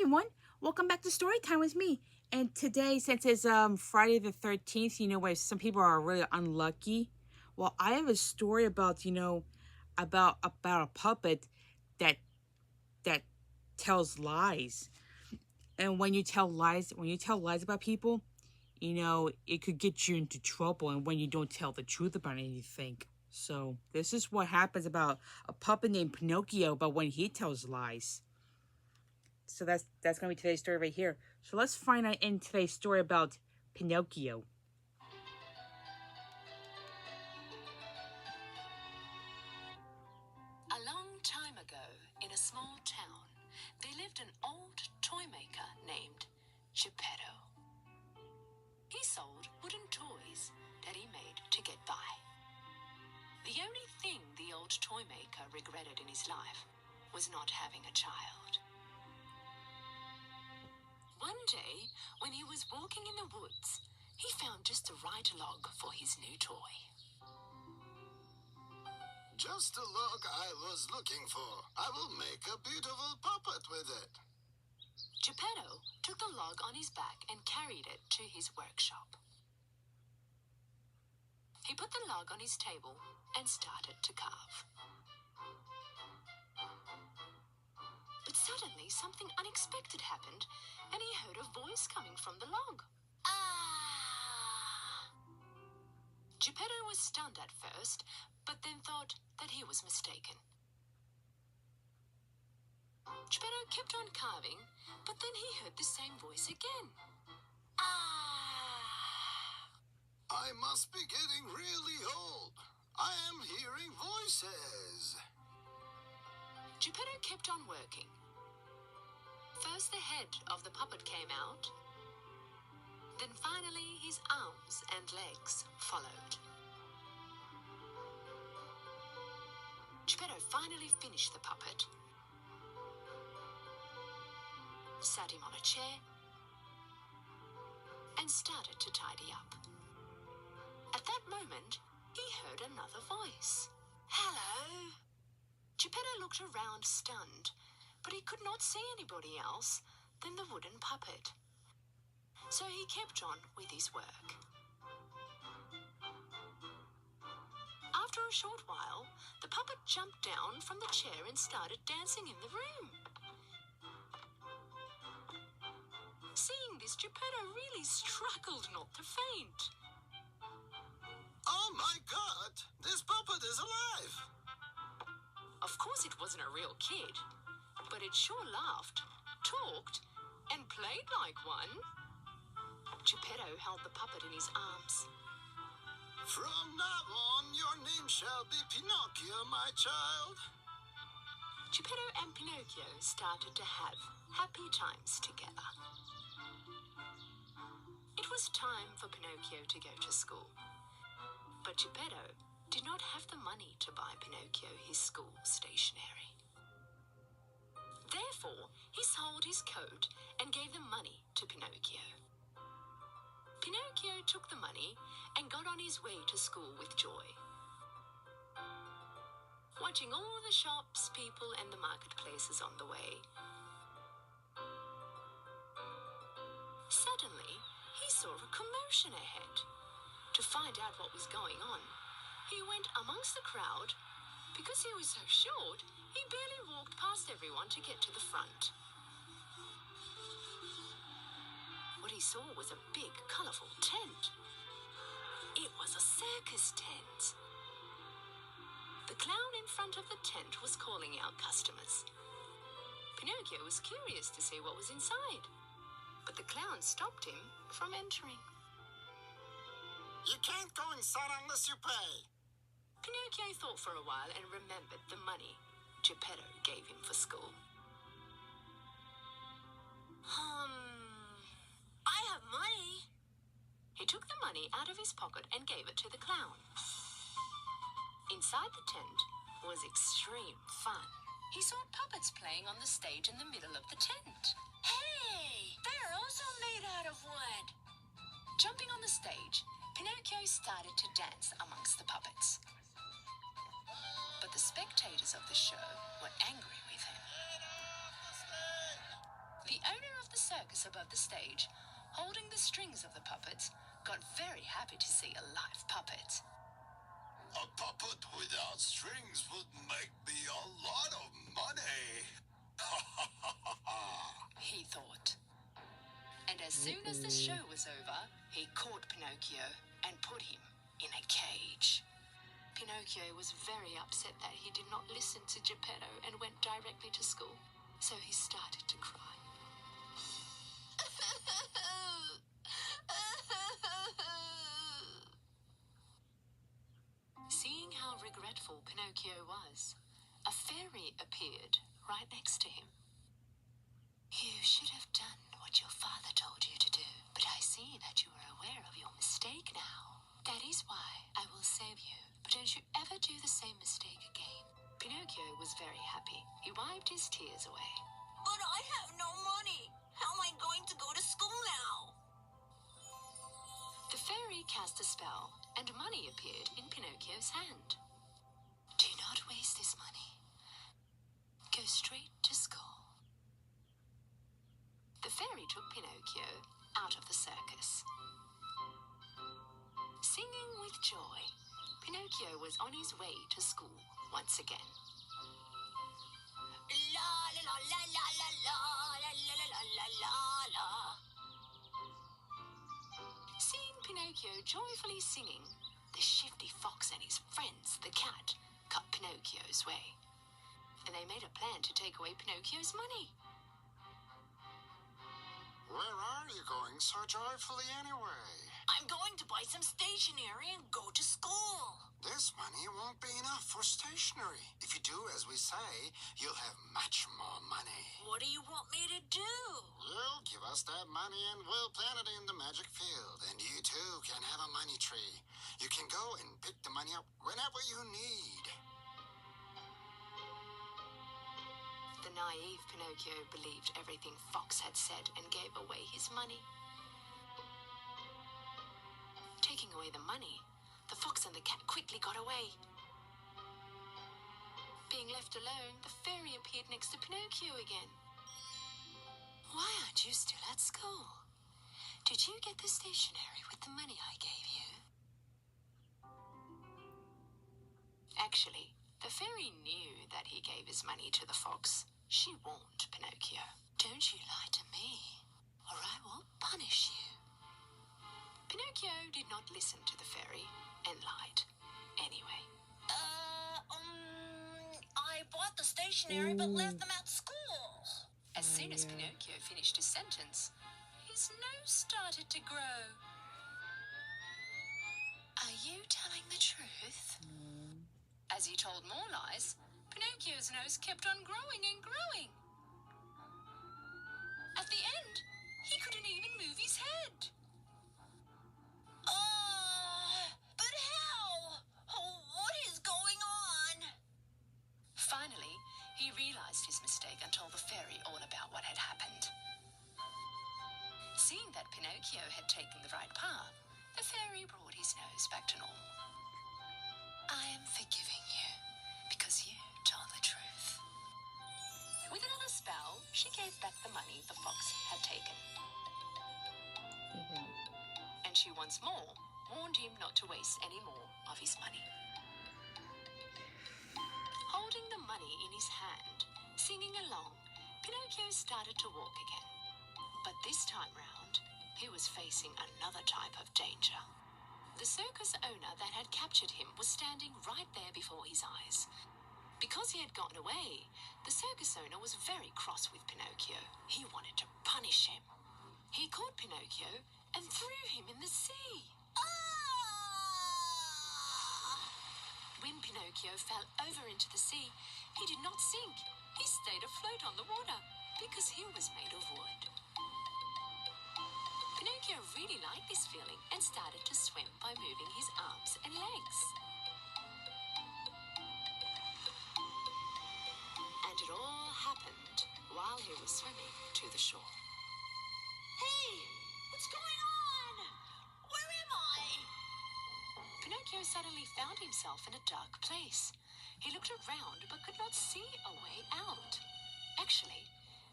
everyone, welcome back to Story Time with me. And today, since it's Friday the 13th, where some people are really unlucky. Well, I have a story about about a puppet that that tells lies. And when you tell lies about people, it could get you into trouble. And when you don't tell the truth about anything. So this is what happens about a puppet named Pinocchio, but when he tells lies. So that's gonna be today's story right here. So let's find out in today's story about Pinocchio. A long time ago, in a small town, there lived an old toy maker named Geppetto. He sold wooden toys that he made to get by. The only thing the old toy maker regretted in his life was not having a child. One day, when he was walking in the woods, he found just the right log for his new toy. Just the log I was looking for. I will make a beautiful puppet with it. Geppetto took the log on his back and carried it to his workshop. He put the log on his table and started to carve. But suddenly something unexpected happened, and he heard a voice coming from the log. Ah! Geppetto was stunned at first, but then thought that he was mistaken. Geppetto kept on carving, but then he heard the same voice again. Ah! I must be getting really old. I am hearing voices. Geppetto kept on working. First the head of the puppet came out. Then finally his arms and legs followed. Geppetto finally finished the puppet, sat him on a chair, and started to tidy up. At that moment, he heard another voice. Hello! Geppetto looked around stunned, but he could not see anybody else than the wooden puppet. So he kept on with his work. After a short while, the puppet jumped down from the chair and started dancing in the room. Seeing this, Geppetto really struggled not to faint. Oh my God! This puppet is alive! Of course it wasn't a real kid, but it sure laughed, talked, and played like one. Geppetto held the puppet in his arms. From now on, your name shall be Pinocchio, my child. Geppetto and Pinocchio started to have happy times together. It was time for Pinocchio to go to school. But Geppetto did not have the money to buy Pinocchio his school stationery. Therefore, he sold his coat and gave the money to Pinocchio. Pinocchio took the money and got on his way to school with joy. Watching all the shops, people, and the marketplaces on the way. Suddenly, he saw a commotion ahead. To find out what was going on, he went amongst the crowd. Because he was so short, he barely walked past everyone to get to the front. What he saw was a big, colourful tent. It was a circus tent. The clown in front of the tent was calling out customers. Pinocchio was curious to see what was inside, but the clown stopped him from entering. You can't go inside unless you pay. Pinocchio thought for a while and remembered the money Geppetto gave him for school. I have money. He took the money out of his pocket and gave it to the clown. Inside the tent was extreme fun. He saw puppets playing on the stage in the middle of the tent. Hey, they're also made out of wood. Jumping on the stage, Pinocchio started to dance amongst the puppets. But the spectators of the show were angry with him. The circus above the stage, holding the strings of the puppets, got very happy to see a live puppet. A puppet without strings would make me a lot of money. He thought. And as soon as the show was over, he caught Pinocchio and put him in a cage. Pinocchio was very upset that he did not listen to Geppetto and went directly to school, so he started to cry. Seeing how regretful Pinocchio was, a fairy appeared right next to him. You should have done what your father told you to do, but I see that you are aware of your mistake now. That is why I will save you, but don't you ever do the same mistake again. Pinocchio was very happy. He wiped his tears away. But I have no money. How am I going to go to school now? The fairy cast a spell, and money appeared in Pinocchio's hand. Do not waste this money. Go straight to school. The fairy took Pinocchio out of the circus. Singing with joy, Pinocchio was on his way to school once again. La la la la la la la la la la la la la. Seeing Pinocchio joyfully singing, the shifty fox and his friends, the cat, cut Pinocchio's way. And they made a plan to take away Pinocchio's money. Where are you going so joyfully anyway? I'm going to buy some stationery and go to school. This money won't be enough for stationery. If you do as we say, you'll have much more money. What do you want me to do? You'll give us that money and we'll plant it in the magic field. And you too can have a money tree. You can go and pick the money up whenever you need. The naive Pinocchio believed everything Fox had said and gave away his money. Taking away the money, the fox and the cat quickly got away. Being left alone, the fairy appeared next to Pinocchio again. Why aren't you still at school? Did you get the stationery with the money I gave you? Actually, the fairy knew that he gave his money to the fox. She warned Pinocchio. Don't you lie to me, or I will punish you. Pinocchio did not listen to the fairy and lied anyway. I bought the stationery but left them at school. As soon as Pinocchio finished his sentence, his nose started to grow. Are you telling the truth? As he told more lies, Pinocchio's nose kept on growing and growing. At the end, he couldn't even move his head. But how? What is going on? Finally, he realized his mistake and told the fairy all about what had happened. Seeing that Pinocchio had taken the right path, the fairy brought his nose back to normal. I am forgiving you because you told the truth. With another spell, she gave back the money the fox had taken. And she once more warned him not to waste any more of his money. Holding the money in his hand, singing along, Pinocchio started to walk again. But this time round, he was facing another type of danger. The circus owner that had captured him was standing right there before his eyes. Because he had gotten away, the circus owner was very cross with Pinocchio. He wanted to punish him. He caught Pinocchio and threw him in the sea. When Pinocchio fell over into the sea, he did not sink. He stayed afloat on the water because he was made of wood. Pinocchio really liked this feeling and started to swim by moving his arms and legs. And it all happened while he was swimming to the shore. Hey, what's going on? Where am I? Pinocchio suddenly found himself in a dark place. He looked around but could not see a way out. Actually,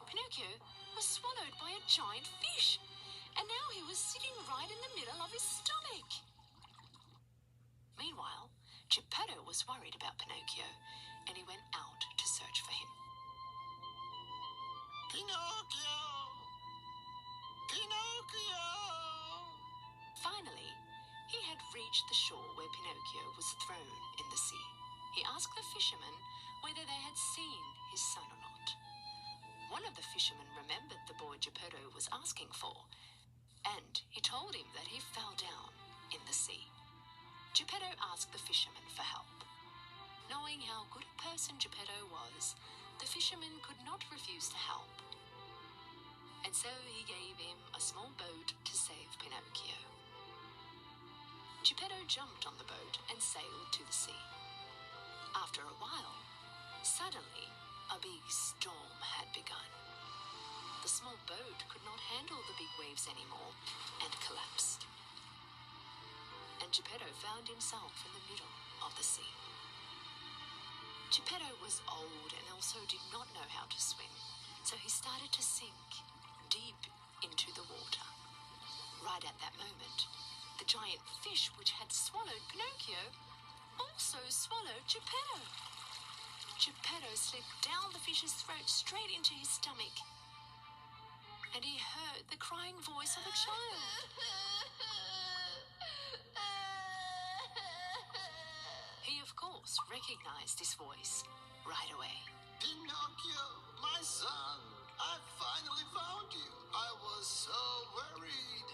Pinocchio was was swallowed by a giant fish, and now he was sitting right in the middle of his stomach. Meanwhile, Geppetto was worried about Pinocchio, and he went out to search for him. Pinocchio! Pinocchio! Finally, he had reached the shore where Pinocchio was thrown in the sea. He asked the fishermen whether they had seen his son or not. One of the fishermen remembered the boy Geppetto was asking for, and he told him that he fell down in the sea. Geppetto asked the fisherman for help. Knowing how good a person Geppetto was, the fisherman could not refuse to help. And so he gave him a small boat to save Pinocchio. Geppetto jumped on the boat and sailed to the sea. After a while, suddenly, a big storm had begun. The small boat could not handle the big waves anymore and collapsed. And Geppetto found himself in the middle of the sea. Geppetto was old and also did not know how to swim, so he started to sink deep into the water. Right at that moment, the giant fish which had swallowed Pinocchio also swallowed Geppetto. Geppetto slid down the fish's throat straight into his stomach, and he heard the crying voice of a child. He, of course, recognized this voice right away. Pinocchio, my son, I finally found you. I was so worried.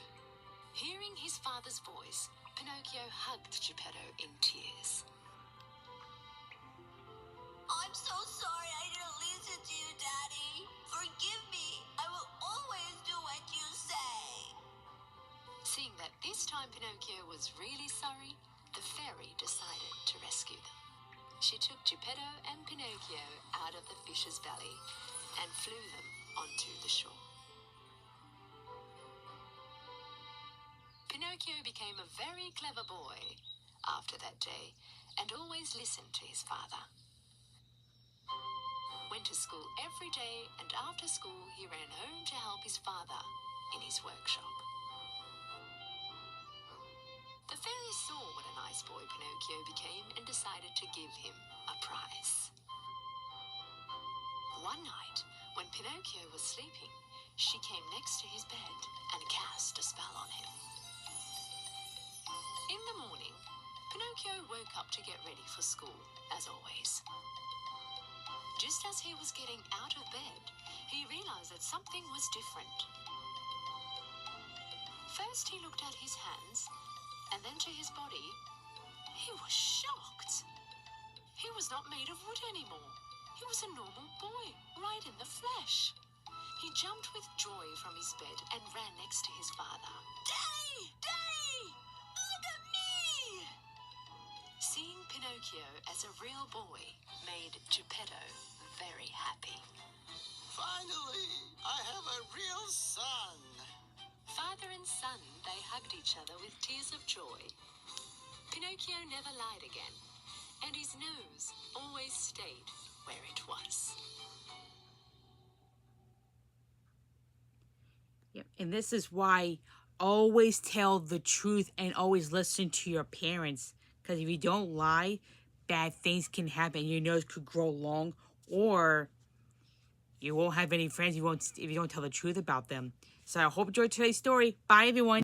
Hearing his father's voice, Pinocchio hugged Geppetto in tears. I'm so sorry I didn't listen to you, Daddy. Forgive me. I will always do what you say. Seeing that this time Pinocchio was really sorry, the fairy decided to rescue them. She took Geppetto and Pinocchio out of the fish's belly and flew them onto the shore. Pinocchio became a very clever boy after that day and always listened to his father. Went to school every day, and after school he ran home to help his father in his workshop. The fairy saw what a nice boy Pinocchio became and decided to give him a prize. One night, when Pinocchio was sleeping, she came next to his bed and cast a spell on him. In the morning, Pinocchio woke up to get ready for school, as always. Just as he was getting out of bed, he realized that something was different. First, he looked at his hands, and then to his body. He was shocked. He was not made of wood anymore. He was a normal boy, right in the flesh. He jumped with joy from his bed and ran next to his father. Daddy! Daddy! Look at me! Seeing Pinocchio as a real boy made Geppetto very happy. Finally, I have a real son. Father and son, they hugged each other with tears of joy. Pinocchio never lied again, and his nose always stayed where it was. Yep. And this is why always tell the truth and always listen to your parents. Because if you don't lie, bad things can happen. Your nose could grow long, or you won't have any friends if you don't tell the truth about them. So I hope you enjoyed today's story. Bye, everyone.